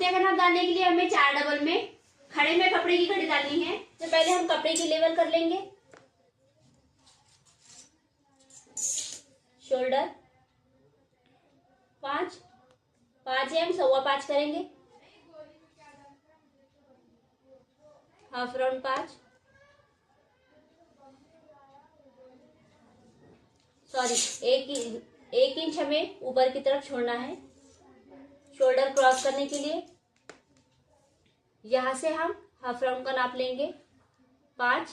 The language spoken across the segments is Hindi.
कुर्ते का नाप डालने के लिए हमें 4 डबल में खड़े में कपड़े की घड़ी डालनी है। तो पहले हम कपड़े की लेवल कर लेंगे। शोल्डर 5 है, हम 5.25 करेंगे। हाफ राउंड 5, सॉरी 1 इंच हमें ऊपर की तरफ छोड़ना है शोल्डर क्रॉस करने के लिए। यहां से हम हाफ राउंड का नाप लेंगे 5,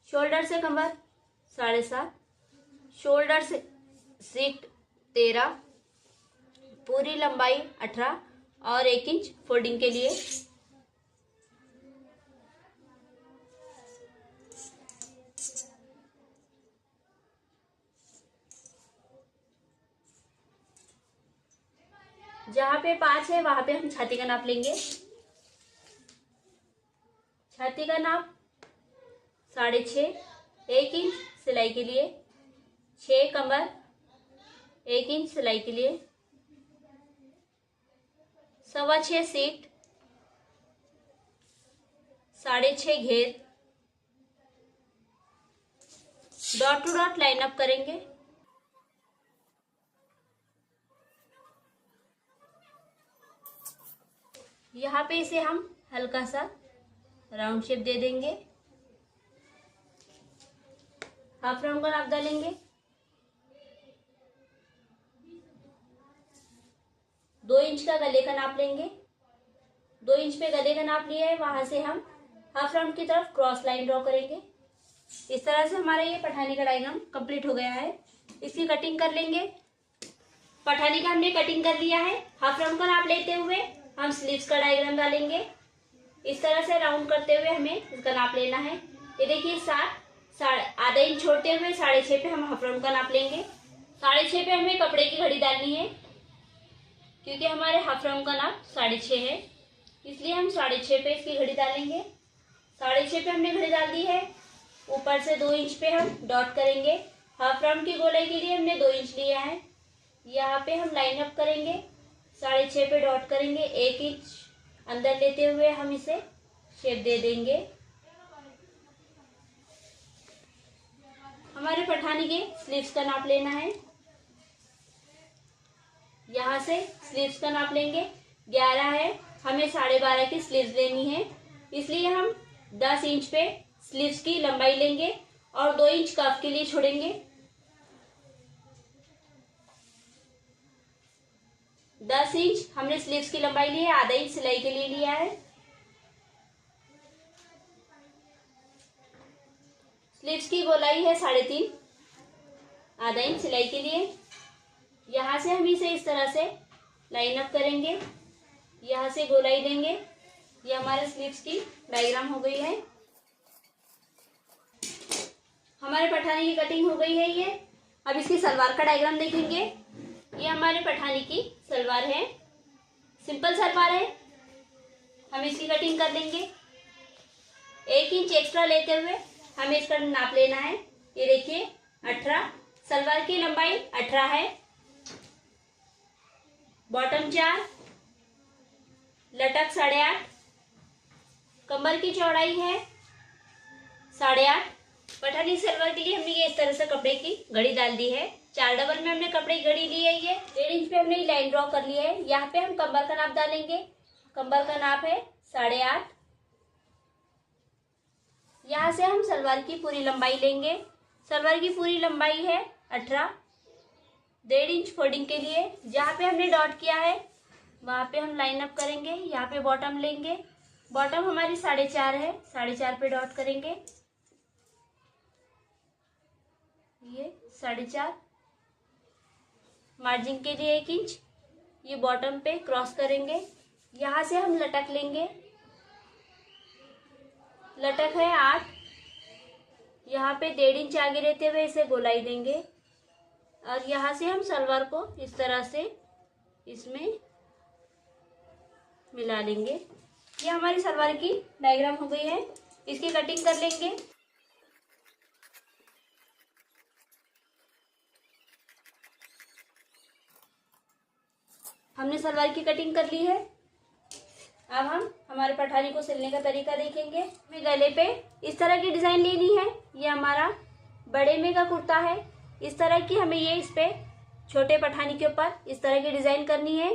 शोल्डर से कमर 7.5, शोल्डर से सीट 13, पूरी लंबाई 18 और 1 इंच फोल्डिंग के लिए। जहां पे 5 है वहां पे हम छाती का नाप लेंगे। छाती का नाप 6.5, 1 इंच सिलाई के लिए, 6 कमर 1 इंच सिलाई के लिए, 6.25 सीट, 6.5 घेर। Dot to dot line up करेंगे। यहाँ पे इसे हम हल्का सा राउंड शेप दे देंगे। हाफ राउंड का नाप डालेंगे। 2 इंच का गले का नाप लेंगे। 2 इंच पे गले का नाप लिया है, वहां से हम हाफ राउंड की तरफ क्रॉस लाइन ड्रॉ करेंगे। इस तरह से हमारा ये पठानी का डायग्राम कंप्लीट हो गया है। इसकी कटिंग कर लेंगे। पठानी का हमने कटिंग कर लिया है। हाफ राउंड का नाप लेते हुए हम स्लीव्स का डायग्राम डालेंगे। इस तरह से राउंड करते हुए हमें इसका नाप लेना है। ये देखिए 7, आधा इंच छोड़ते हुए 6.5 पे हम हाफ राउंड का नाप लेंगे। 6.5 पे हमें कपड़े की घड़ी डालनी है, क्योंकि हमारे हाफ राउंड का नाप 6.5 है, इसलिए हम 6.5 पे इसकी घड़ी डालेंगे। 6.5 पे हमने घड़ी डाल दी है। ऊपर से 2 इंच पे हम डॉट करेंगे। हाफ राउंड की गोलाई के लिए हमने 2 इंच लिया है। यहाँ पे हम लाइन अप करेंगे, 6.5 पे डॉट करेंगे, 1 इंच अंदर लेते हुए हम इसे शेप दे देंगे। हमारे पठानी के स्लीव्स का नाप लेना है। यहाँ से स्लीव्स का नाप लेंगे। 11 है, हमें 12.5 की स्लीव्स लेनी है, इसलिए हम 10 इंच पे स्लीव्स की लंबाई लेंगे और 2 इंच कफ के लिए छोड़ेंगे। 10 इंच हमने स्लीव्स की लंबाई ली है, आधा इंच सिलाई के लिए लिया है। स्लीव्स की गोलाई है 3.5, आधा इंच सिलाई के लिए। यहाँ से हम इसे इस तरह से लाइन अप करेंगे, यहाँ से गोलाई देंगे। ये हमारे स्लीव्स की डायग्राम हो गई है। हमारे पठानी की कटिंग हो गई है ये। अब इसकी सलवार का डायग्राम देखेंगे। ये हमारे पठानी की सलवार है, सिंपल सलवार है। हम इसकी कटिंग कर लेंगे। 1 इंच एक्स्ट्रा लेते हुए हमें इसका नाप लेना है। ये देखिए 18, सलवार की लंबाई 18 है। बॉटम 4, लटक 8.5, कमर की चौड़ाई है 8.5। पठानी सलवार के लिए हमने ये इस तरह से कपड़े की घड़ी डाल दी है। 4 डबल में हमने कपड़े की घड़ी ली है। ये 1.5 इंच पे हमने लाइन ड्रॉ कर लिया है। यहाँ पे हम कमर का नाप डालेंगे। कमर का नाप है 8.5। यहाँ से हम सलवार की पूरी लंबाई लेंगे। सलवार की पूरी लंबाई है 18। 1.5 इंच फोल्डिंग के लिए जहाँ पे हमने डॉट किया है वहाँ पे हम लाइन अप करेंगे। यहाँ पे बॉटम लेंगे। बॉटम हमारी 4.5 है, 4.5 पे डॉट करेंगे। ये 4.5, मार्जिन के लिए 1 इंच, ये बॉटम पे क्रॉस करेंगे। यहाँ से हम लटक लेंगे। लटक है 8, यहाँ पे 1.5 इंच आगे रहते हुए इसे गोलाई देंगे और यहाँ से हम सलवार को इस तरह से इसमें मिला लेंगे। ये हमारी सलवार की डायग्राम हो गई है। इसकी कटिंग कर लेंगे। हमने सलवार की कटिंग कर ली है। अब हम हमारे पठानी को सिलने का तरीका देखेंगे। हमें गले पे इस तरह की डिजाइन लेनी है। ये हमारा बड़े में का कुर्ता है। इस तरह की हमें ये इस पे छोटे पठानी के ऊपर इस तरह की डिजाइन करनी है।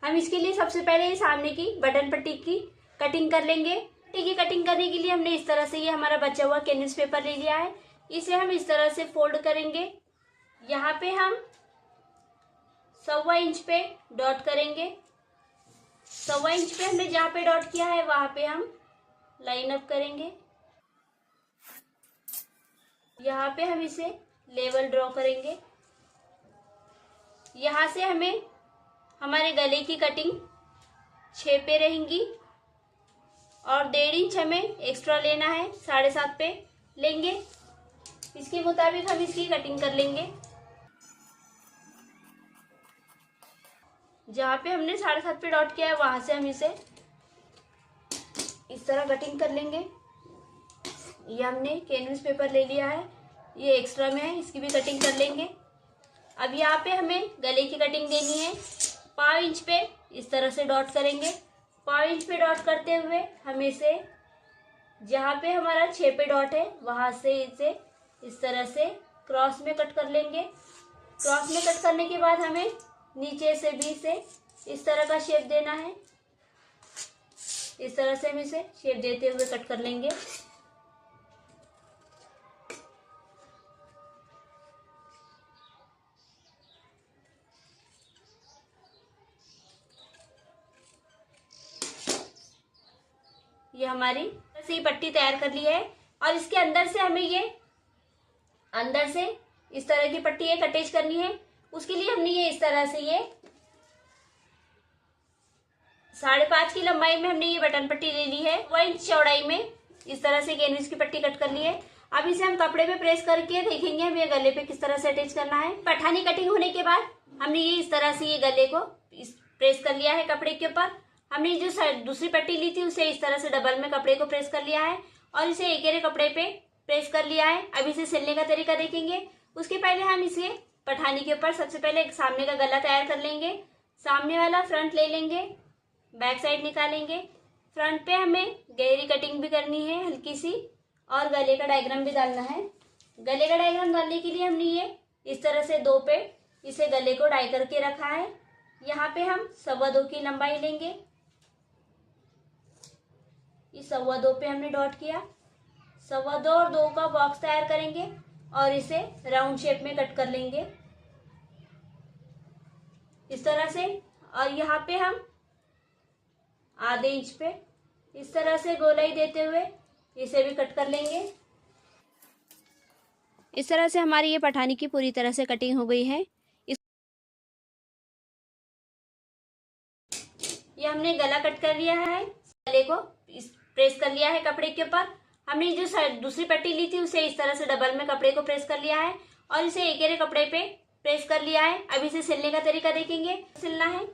हम इसके लिए सबसे पहले सामने की बटन पट्टी की कटिंग कर लेंगे। पट्टी की कटिंग करने के लिए हमने इस तरह से ये हमारा बचा हुआ कैनवस पेपर ले लिया है। इसे हम इस तरह से फोल्ड करेंगे। यहाँ पे हम 1.25 इंच पे डॉट करेंगे। 1.25 इंच पे हमने जहाँ पे डॉट किया है वहां पे हम लाइन अप करेंगे। यहाँ पे हम इसे लेवल ड्रॉ करेंगे। यहाँ से हमें हमारे गले की कटिंग 6 पे रहेंगी और 1.5 इंच हमें एक्स्ट्रा लेना है, 7.5 पे लेंगे। इसके मुताबिक हम इसकी कटिंग कर लेंगे। जहाँ पे हमने 7.5 पे डॉट किया है वहां से हम इसे इस तरह कटिंग कर लेंगे। ये हमने कैनवस पेपर ले लिया है, ये एक्स्ट्रा में है, इसकी भी कटिंग कर लेंगे। अब यहाँ पे हमें गले की कटिंग देनी है। 1.5 इंच पे इस तरह से डॉट करेंगे। 1.5 इंच पे डॉट करते हुए हम इसे जहाँ पे हमारा 6 पे डॉट है वहां से इसे इस तरह से क्रॉस में कट कर लेंगे। क्रॉस में कट करने के बाद हमें नीचे से भी इसे इस तरह का शेप देना है। इस तरह से हम इसे शेप देते हुए कट कर लेंगे। ये हमारी से पट्टी तैयार कर ली है और इसके अंदर से हमें ये अंदर से इस तरह की पट्टी एक अटैच करनी है। उसके लिए हमने ये इस तरह से ये 5.5 की लंबाई में हमने ये बटन पट्टी ले ली है। 1 इंच चौड़ाई में इस तरह से कैनवस की पट्टी कट कर ली है। अब इसे हम कपड़े पे प्रेस करके देखेंगे हमें गले पे किस तरह से अटैच करना है। पठानी कटिंग होने के बाद हमने ये इस तरह से ये गले को प्रेस कर लिया है कपड़े के ऊपर। हमने जो दूसरी पट्टी ली थी उसे इस तरह से डबल में कपड़े को प्रेस कर लिया है और इसे एकेरे कपड़े पे प्रेस कर लिया है। अब इसे सिलने का तरीका देखेंगे। उसके पहले हम इसे पठानी के ऊपर सबसे पहले सामने का गला तैयार कर लेंगे। सामने वाला फ्रंट ले लेंगे, बैक साइड निकालेंगे। फ्रंट पे हमें गहरी कटिंग भी करनी है हल्की सी और गले का डायग्राम भी डालना है। गले का डायग्राम डालने के लिए हमने ये इस तरह से 2 पे इसे गले को डाई करके रखा है। यहाँ पे हम 2.25 की लंबाई लेंगे। इस 2.25 पे हमने डॉट किया। 2.25 और 2 का बॉक्स तैयार करेंगे और इसे राउंड शेप में कट कर लेंगे इस तरह से। और यहाँ पे हम आधे इंच पे इस तरह से गोलाई देते हुए इसे भी कट कर लेंगे। इस तरह से हमारी ये पठानी की पूरी तरह से कटिंग हो गई है। ये हमने गला कट कर लिया है। गले को प्रेस कर लिया है कपड़े के ऊपर। हमने जो दूसरी पट्टी ली थी उसे इस तरह से डबल में कपड़े को प्रेस कर लिया है और इसे एकेरे कपड़े पे प्रेस कर लिया है। अब इसे सिलने का तरीका देखेंगे। सिलना है,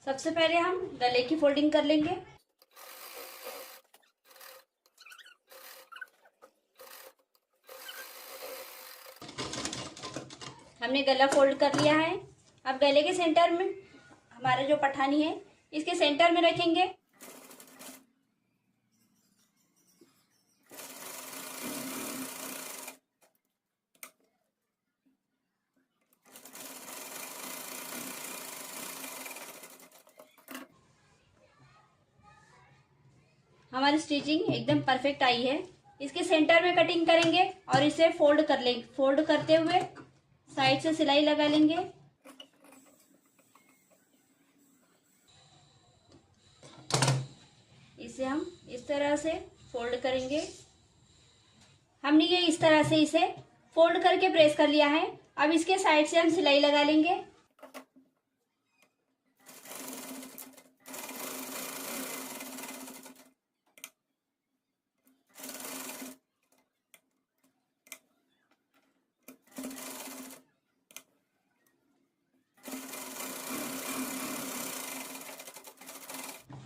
सबसे पहले हम गले की फोल्डिंग कर लेंगे। हमने गला फोल्ड कर लिया है। अब गले के सेंटर में हमारा जो पठानी है इसके सेंटर में रखेंगे। हमारी स्टिचिंग एकदम परफेक्ट आई है। इसके सेंटर में कटिंग करेंगे और इसे फोल्ड कर लेंगे। फोल्ड करते हुए साइड से सिलाई लगा लेंगे। इसे हम इस तरह से फोल्ड करेंगे। हमने ये इस तरह से इसे फोल्ड करके प्रेस कर लिया है। अब इसके साइड से हम सिलाई लगा लेंगे।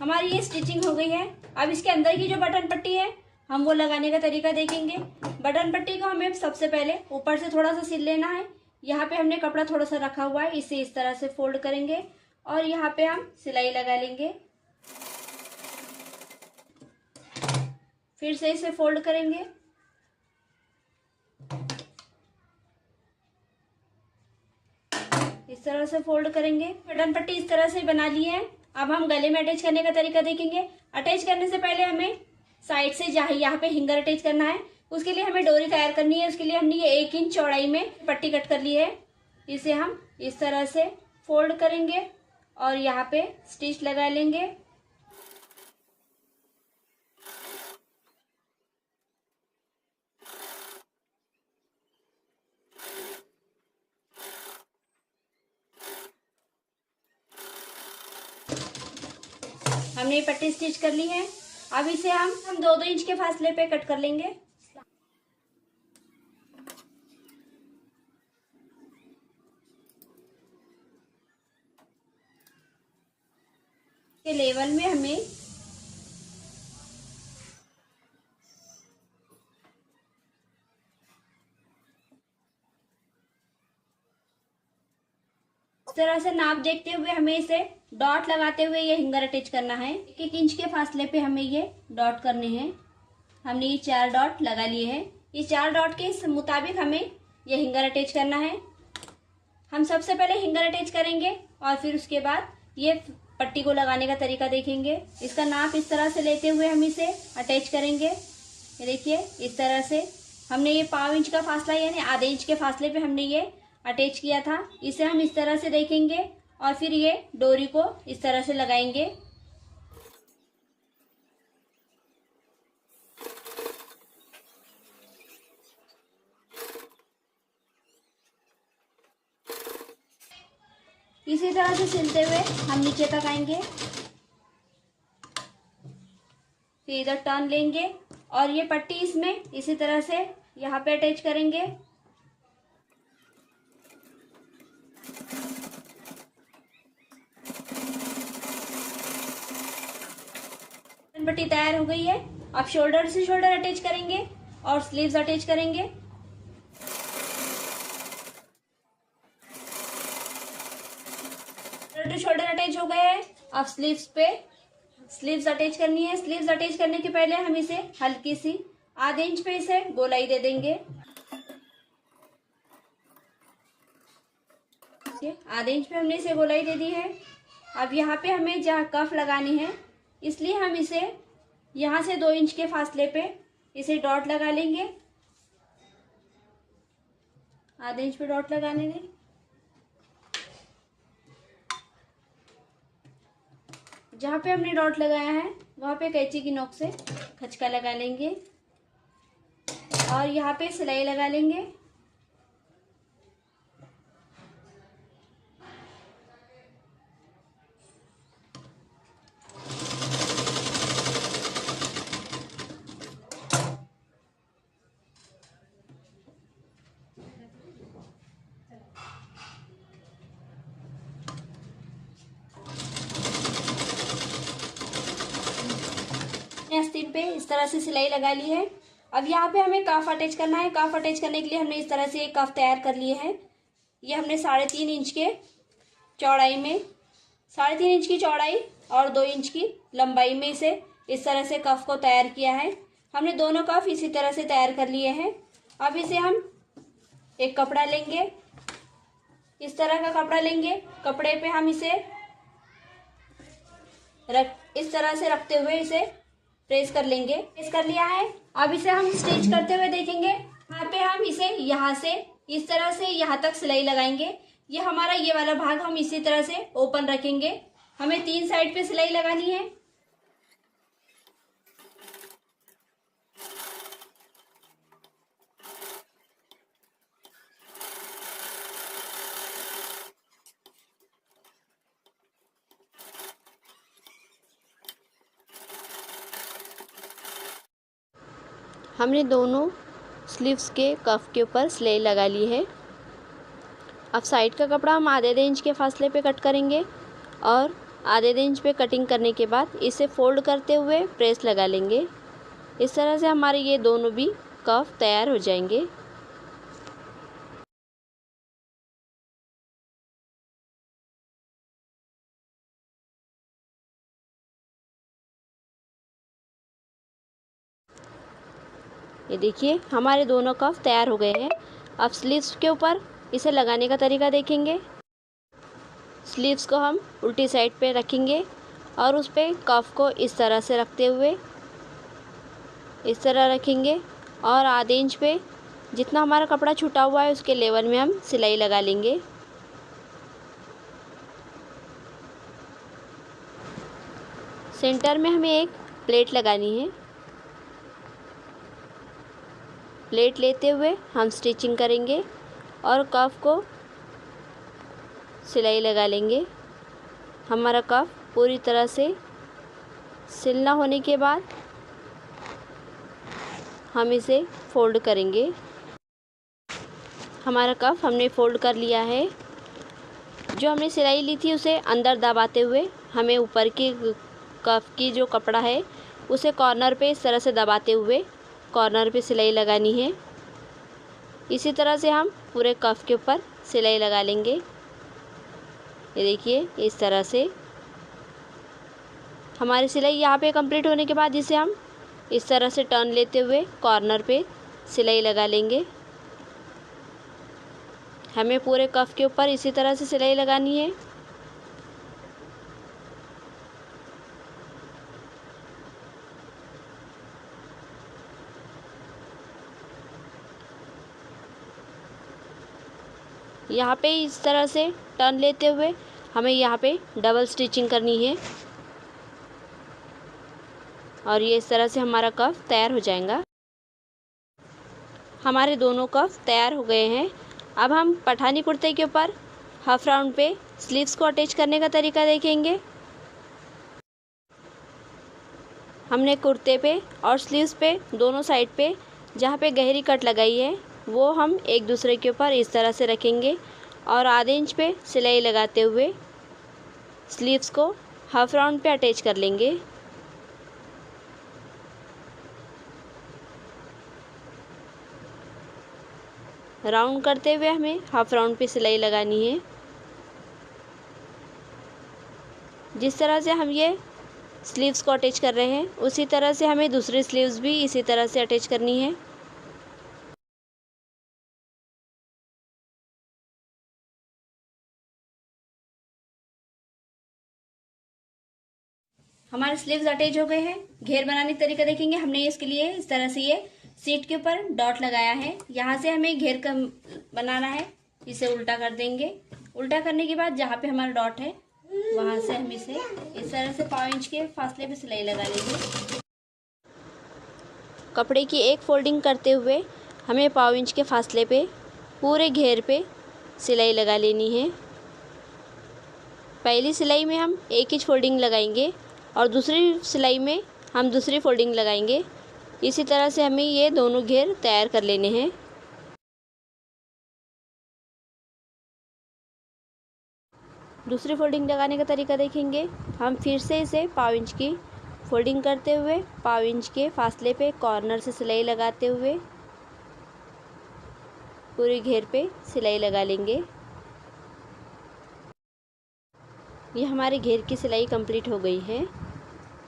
हमारी ये स्टिचिंग हो गई है। अब इसके अंदर की जो बटन पट्टी है हम वो लगाने का तरीका देखेंगे। बटन पट्टी को हमें सबसे पहले ऊपर से थोड़ा सा सिल लेना है। यहाँ पे हमने कपड़ा थोड़ा सा रखा हुआ है, इसे इस तरह से फोल्ड करेंगे और यहाँ पे हम सिलाई लगा लेंगे। फिर से इसे फोल्ड करेंगे। इस तरह से फोल्ड करेंगे। बटन पट्टी इस तरह से बना ली है। अब हम गले में अटैच करने का तरीका देखेंगे। अटैच करने से पहले हमें साइड से जहाँ यहाँ पे हिंगर अटैच करना है, उसके लिए हमें डोरी तैयार करनी है। उसके लिए हमने ये 1 इंच चौड़ाई में पट्टी कट कर ली है। इसे हम इस तरह से फोल्ड करेंगे और यहाँ पे स्टिच लगा लेंगे। हमने ये पट्टी स्टिच कर ली है। अब इसे हम 2-2 इंच के फासले पे कट कर लेंगे। के लेवल में हमें इस तरह से नाप देखते हुए हमें इसे डॉट लगाते हुए ये हिंगर अटैच करना है। 1-1 इंच के फासले पे हमें ये डॉट करने हैं। हमने ये 4 डॉट लगा लिए हैं। ये 4 डॉट के मुताबिक हमें ये हिंगर अटैच करना है। हम सबसे पहले हिंगर अटैच करेंगे और फिर उसके बाद ये पट्टी को लगाने का तरीका देखेंगे। इसका नाप इस तरह से लेते हुए हम इसे अटैच करेंगे। ये देखिए इस तरह से हमने ये 1/4 इंच का फासला यानी आधे इंच के फासले पे हमने ये अटैच किया था। इसे हम इस तरह से देखेंगे और फिर ये डोरी को इस तरह से लगाएंगे। इसी तरह से सिलते हुए हम नीचे तक आएंगे। फिर इधर टर्न लेंगे और ये पट्टी इसमें इसी तरह से यहाँ पे अटैच करेंगे। पट्टी तैयार हो गई है। अब शोल्डर से शोल्डर अटैच करेंगे और स्लीव्स अटैच करेंगे। शोल्डर टू शोल्डर अटैच हो गया है। अब स्लीव्स अटैच करनी है। स्लीव्स अटैच करने के पहले हम इसे हल्की सी आधे इंच पे इसे गोलाई दे देंगे। आधे इंच पे हमने इसे गोलाई दे दी है। अब यहाँ पे हमें जहाँ कफ लगानी है, इसलिए हम इसे यहाँ से 2 इंच के फासले पे इसे डॉट लगा लेंगे। आधे इंच पे डॉट लगाने में जहाँ पे हमने डॉट लगाया है वहाँ पे कैंची की नोक से खचका लगा लेंगे और यहाँ पे सिलाई लगा लेंगे। आस्तीन पे इस तरह से सिलाई लगा ली है। अब यहाँ पे हमें कफ अटैच करना है। कफ अटैच करने के लिए हमने इस तरह से एक कफ तैयार कर लिए हैं। ये हमने 3.5 इंच के चौड़ाई में 3.5 इंच की चौड़ाई और 2 इंच की लंबाई में इसे इस तरह से कफ को तैयार किया है। हमने दोनों कफ इसी तरह से तैयार कर लिए हैं। अब इसे हम एक कपड़ा लेंगे, इस तरह का कपड़ा लेंगे। कपड़े पे हम इसे इस तरह से रखते हुए इसे प्रेस कर लेंगे। प्रेस कर लिया है। अब इसे हम स्टिच करते हुए देखेंगे। यहाँ पे हम इसे यहाँ से इस तरह से यहाँ तक सिलाई लगाएंगे। ये हमारा ये वाला भाग हम इसी तरह से ओपन रखेंगे। हमें 3 साइड पे सिलाई लगानी है। हमने दोनों स्लीव्स के कफ के ऊपर सिलाई लगा ली है। अब साइड का कपड़ा हम आधे इंच के फासले पे कट करेंगे और आधे इंच पे कटिंग करने के बाद इसे फोल्ड करते हुए प्रेस लगा लेंगे। इस तरह से हमारे ये दोनों भी कफ तैयार हो जाएंगे। ये देखिए हमारे दोनों कफ तैयार हो गए हैं। अब स्लीव्स के ऊपर इसे लगाने का तरीका देखेंगे। स्लीव्स को हम उल्टी साइड पे रखेंगे और उस पर कफ को इस तरह से रखते हुए इस तरह रखेंगे और आधे इंच पे जितना हमारा कपड़ा छूटा हुआ है उसके लेवल में हम सिलाई लगा लेंगे। सेंटर में हमें एक प्लेट लगानी है। प्लेट लेते हुए हम स्टिचिंग करेंगे और कफ को सिलाई लगा लेंगे। हमारा कफ पूरी तरह से सिलना होने के बाद हम इसे फोल्ड करेंगे। हमारा कफ हमने फोल्ड कर लिया है। जो हमने सिलाई ली थी उसे अंदर दबाते हुए हमें ऊपर की कफ की जो कपड़ा है उसे कॉर्नर पे इस तरह से दबाते हुए कॉर्नर पे सिलाई लगानी है। इसी तरह से हम पूरे कफ के ऊपर सिलाई लगा लेंगे। ये देखिए इस तरह से हमारी सिलाई यहाँ पे कंप्लीट होने के बाद इसे हम इस तरह से टर्न लेते हुए कॉर्नर पे सिलाई लगा लेंगे। हमें पूरे कफ के ऊपर इसी तरह से सिलाई लगानी है। यहाँ पे इस तरह से टर्न लेते हुए हमें यहाँ पे डबल स्टिचिंग करनी है और ये इस तरह से हमारा कफ तैयार हो जाएगा। हमारे दोनों कफ तैयार हो गए हैं। अब हम पठानी कुर्ते के ऊपर हाफ राउंड पे स्लीव्स को अटैच करने का तरीका देखेंगे। हमने कुर्ते पे और स्लीव्स पे दोनों साइड पे जहाँ पे गहरी कट लगाई है वो हम एक दूसरे के ऊपर इस तरह से रखेंगे और आधे इंच पे सिलाई लगाते हुए स्लीव्स को हाफ राउंड पे अटैच कर लेंगे। राउंड करते हुए हमें हाफ राउंड पे सिलाई लगानी है। जिस तरह से हम ये स्लीव्स को अटैच कर रहे हैं उसी तरह से हमें दूसरी स्लीव्स भी इसी तरह से अटैच करनी है। हमारे स्लीव्स अटैच हो गए हैं। घेर बनाने का तरीका देखेंगे। हमने इसके लिए इस तरह से ये सीट के ऊपर डॉट लगाया है। यहाँ से हमें घेर का बनाना है। इसे उल्टा कर देंगे। उल्टा करने के बाद जहाँ पे हमारा डॉट है वहां से हम इसे इस तरह से 5 इंच के फासले पे सिलाई लगा लेंगे। कपड़े की एक फोल्डिंग करते हुए हमें 5 इंच के फासले पे पूरे घेर पे सिलाई लगा लेनी है। पहली सिलाई में हम 1 इंच फोल्डिंग लगाएंगे और दूसरी सिलाई में हम दूसरी फोल्डिंग लगाएंगे। इसी तरह से हमें ये दोनों घेर तैयार कर लेने हैं। दूसरी फोल्डिंग लगाने का तरीका देखेंगे। हम फिर से इसे 5 इंच की फोल्डिंग करते हुए 5 इंच के फासले पे कॉर्नर से सिलाई लगाते हुए पूरे घेर पे सिलाई लगा लेंगे। ये हमारे घेर की सिलाई कंप्लीट हो गई है।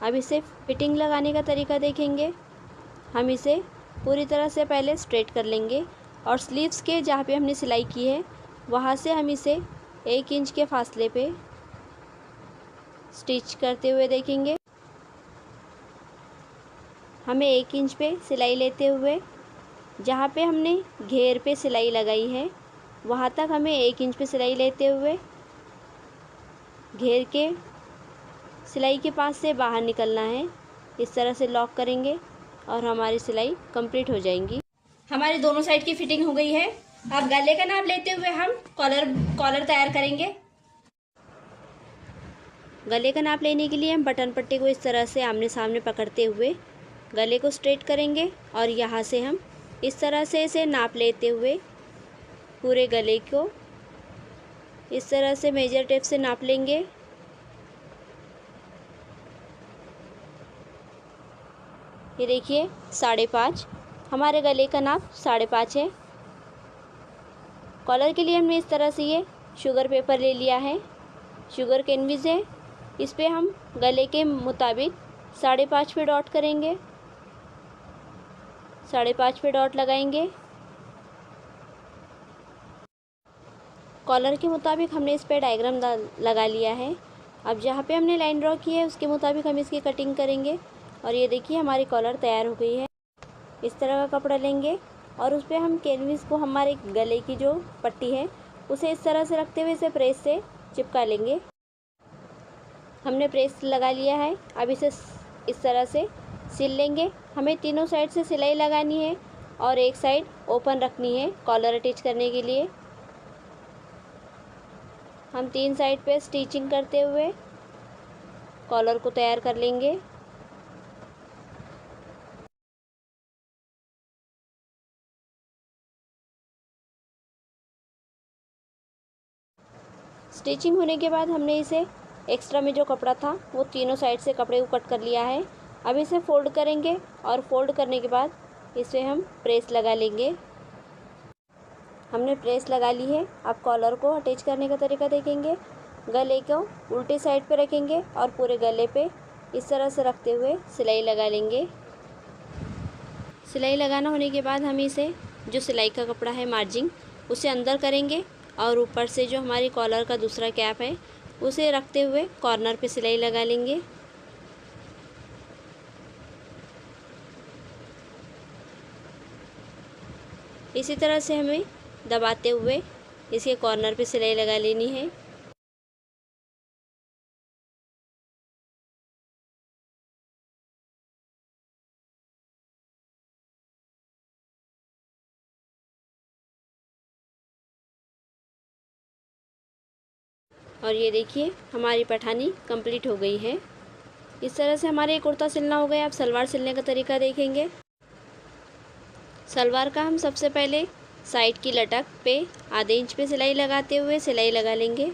अब इसे फिटिंग लगाने का तरीका देखेंगे। हम इसे पूरी तरह से पहले स्ट्रेट कर लेंगे और स्लीव्स के जहाँ पे हमने सिलाई की है वहाँ से हम इसे 1 इंच के फासले पे स्टिच करते हुए देखेंगे। हमें 1 इंच पे सिलाई लेते हुए जहाँ पे हमने घेर पे सिलाई लगाई है वहाँ तक हमें 1 इंच पे सिलाई लेते हुए घेर के सिलाई के पास से बाहर निकलना है। इस तरह से लॉक करेंगे और हमारी सिलाई कंप्लीट हो जाएंगी। हमारी दोनों साइड की फिटिंग हो गई है। अब गले का नाप लेते हुए हम कॉलर तैयार करेंगे। गले का नाप लेने के लिए हम बटन पट्टी को इस तरह से आमने सामने पकड़ते हुए गले को स्ट्रेट करेंगे और यहाँ से हम इस तरह से इसे नाप लेते हुए पूरे गले को इस तरह से मेजर टेप से नाप लेंगे। ये देखिए 5.5 हमारे गले का नाप 5.5 है। कॉलर के लिए हमने इस तरह से ये शुगर पेपर ले लिया है। शुगर कैनविस है। इस पे हम गले के मुताबिक 5.5 पे डॉट करेंगे। 5.5 पे डॉट लगाएंगे। कॉलर के मुताबिक हमने इस पे डायग्राम लगा लिया है। अब जहाँ पे हमने लाइन ड्रॉ की है उसके मुताबिक हम इसकी कटिंग करेंगे। और ये देखिए हमारी कॉलर तैयार हो गई है। इस तरह का कपड़ा लेंगे और उस पर हम कैनविस को हमारे गले की जो पट्टी है उसे इस तरह से रखते हुए इसे प्रेस से चिपका लेंगे। हमने प्रेस लगा लिया है। अब इसे इस तरह से सिल लेंगे। हमें तीनों साइड से सिलाई लगानी है और एक साइड ओपन रखनी है कॉलर अटैच करने के लिए। हम 3 साइड पे स्टिचिंग करते हुए कॉलर को तैयार कर लेंगे। स्टिचिंग होने के बाद हमने इसे एक्स्ट्रा में जो कपड़ा था वो तीनों साइड से कपड़े को कट कर लिया है। अब इसे फोल्ड करेंगे और फोल्ड करने के बाद इसे हम प्रेस लगा लेंगे। हमने प्रेस लगा ली है। अब कॉलर को अटैच करने का तरीका देखेंगे। गले को उल्टी साइड पे रखेंगे और पूरे गले पे इस तरह से रखते हुए सिलाई लगा लेंगे। सिलाई लगाना होने के बाद हम इसे जो सिलाई का कपड़ा है मार्जिंग उसे अंदर करेंगे और ऊपर से जो हमारी कॉलर का दूसरा कैप है उसे रखते हुए कॉर्नर पे सिलाई लगा लेंगे। इसी तरह से हमें दबाते हुए इसके कॉर्नर पे सिलाई लगा लेनी है। और ये देखिए हमारी पठानी कंप्लीट हो गई है। इस तरह से हमारे कुर्ता सिलना हो गया। अब सलवार सिलने का तरीका देखेंगे। सलवार का हम सबसे पहले साइड की लटक पे आधे इंच पे सिलाई लगाते हुए सिलाई लगा लेंगे।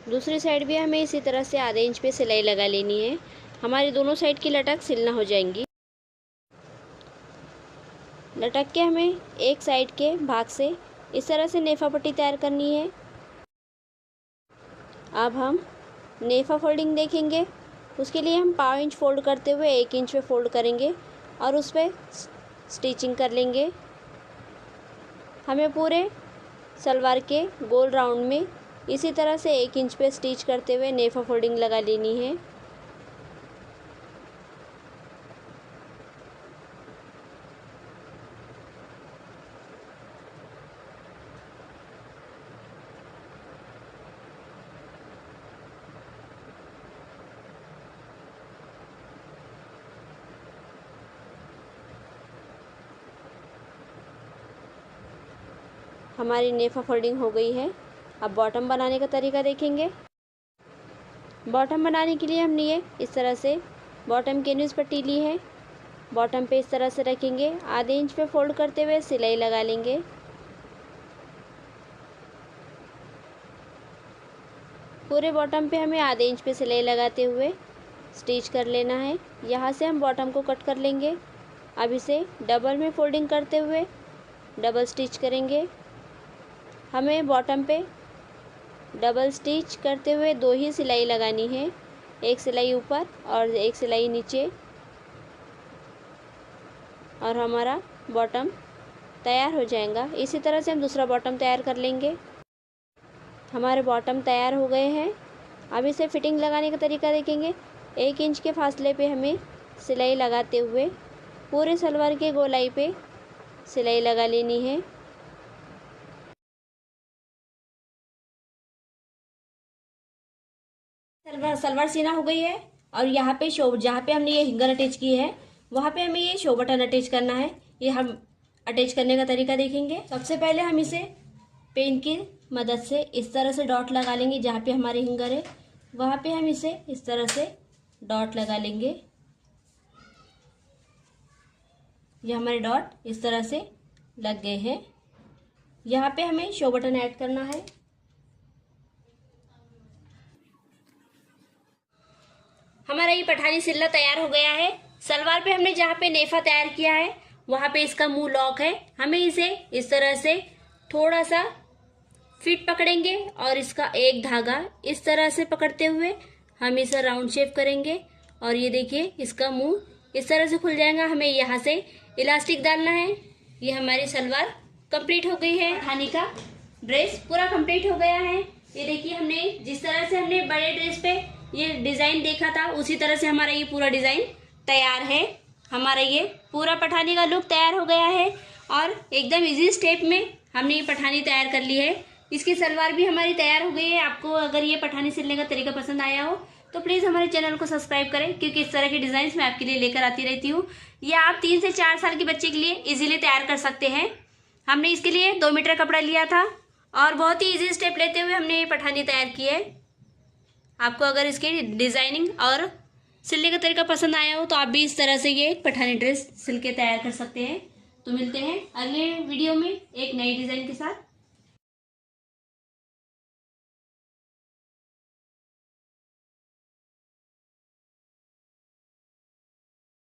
दूसरी साइड भी हमें इसी तरह से आधे इंच पे सिलाई लगा लेनी है। हमारी दोनों साइड की लटक सिलना हो जाएंगी। लटक के हमें एक साइड के भाग से इस तरह से नेफा पट्टी तैयार करनी है। अब हम नेफा फोल्डिंग देखेंगे। उसके लिए हम 1/2 इंच फोल्ड करते हुए 1 इंच पे फोल्ड करेंगे और उस पर स्टिचिंग कर लेंगे। हमें पूरे सलवार के गोल राउंड में इसी तरह से 1 इंच पे स्टिच करते हुए नेफा फोल्डिंग लगा लेनी है। हमारी नेफा फोल्डिंग हो गई है। अब बॉटम बनाने का तरीका देखेंगे। बॉटम बनाने के लिए हमने इस तरह से बॉटम कैनवस पट्टी ली है। बॉटम पे इस तरह से रखेंगे। आधे इंच पे फोल्ड करते हुए सिलाई लगा लेंगे। पूरे बॉटम पे हमें आधे इंच पे सिलाई लगाते हुए स्टिच कर लेना है। यहाँ से हम बॉटम को कट कर लेंगे। अब इसे डबल में फोल्डिंग करते हुए डबल स्टिच करेंगे। हमें बॉटम पे डबल स्टिच करते हुए 2 ही सिलाई लगानी है, एक सिलाई ऊपर और एक सिलाई नीचे, और हमारा बॉटम तैयार हो जाएगा। इसी तरह से हम दूसरा बॉटम तैयार कर लेंगे। हमारे बॉटम तैयार हो गए हैं। अब इसे फिटिंग लगाने का तरीका देखेंगे। 1 इंच के फासले पे हमें सिलाई लगाते हुए पूरे सलवार के गोलाई पे सिलाई लगा लेनी है। सलवार सीना हो गई है और यहाँ पे जहाँ पे हमने ये हिंगर अटैच की है वहाँ पे हमें ये शो बटन अटैच करना है। ये हम अटैच करने का तरीका देखेंगे। सबसे पहले हम इसे पेन की मदद से इस तरह से डॉट लगा लेंगे। जहाँ पे हमारे हिंगर है वहाँ पे हम इसे इस तरह से डॉट लगा लेंगे। ये हमारे डॉट इस तरह से लग गए हैं। यहाँ पे हमें शो बटन ऐड करना है। हमारा ये पठानी सिल्ला तैयार हो गया है। सलवार पे हमने जहाँ पे नेफा तैयार किया है वहाँ पे इसका मुंह लॉक है। हमें इसे इस तरह से थोड़ा सा फिट पकड़ेंगे और इसका एक धागा इस तरह से पकड़ते हुए हम इसे राउंड शेप करेंगे और ये देखिए इसका मुंह इस तरह से खुल जाएगा। हमें यहाँ से इलास्टिक डालना है। ये हमारी सलवार कंप्लीट हो गई है। पठानी का ड्रेस पूरा कंप्लीट हो गया है। ये देखिए हमने जिस तरह से हमने बड़े ड्रेस पे ये डिज़ाइन देखा था उसी तरह से हमारा ये पूरा डिज़ाइन तैयार है। हमारा ये पूरा पठानी का लुक तैयार हो गया है और एकदम इजी स्टेप में हमने ये पठानी तैयार कर ली है। इसकी सलवार भी हमारी तैयार हो गई है। आपको अगर ये पठानी सिलने का तरीका पसंद आया हो तो प्लीज़ हमारे चैनल को सब्सक्राइब करें, क्योंकि इस तरह के डिज़ाइंस मैं आपके लिए लेकर आती रहती हूँ। ये आप 3 से 4 साल के बच्चे के लिए इजीली तैयार कर सकते हैं। हमने इसके लिए 2 मीटर कपड़ा लिया था और बहुत ही इजी स्टेप लेते हुए हमने ये पठानी तैयार की है। आपको अगर इसकी डिज़ाइनिंग और सिलने का तरीका पसंद आया हो तो आप भी इस तरह से ये पठानी ड्रेस सिल के तैयार कर सकते हैं। तो मिलते हैं अगले वीडियो में एक नई डिज़ाइन के साथ।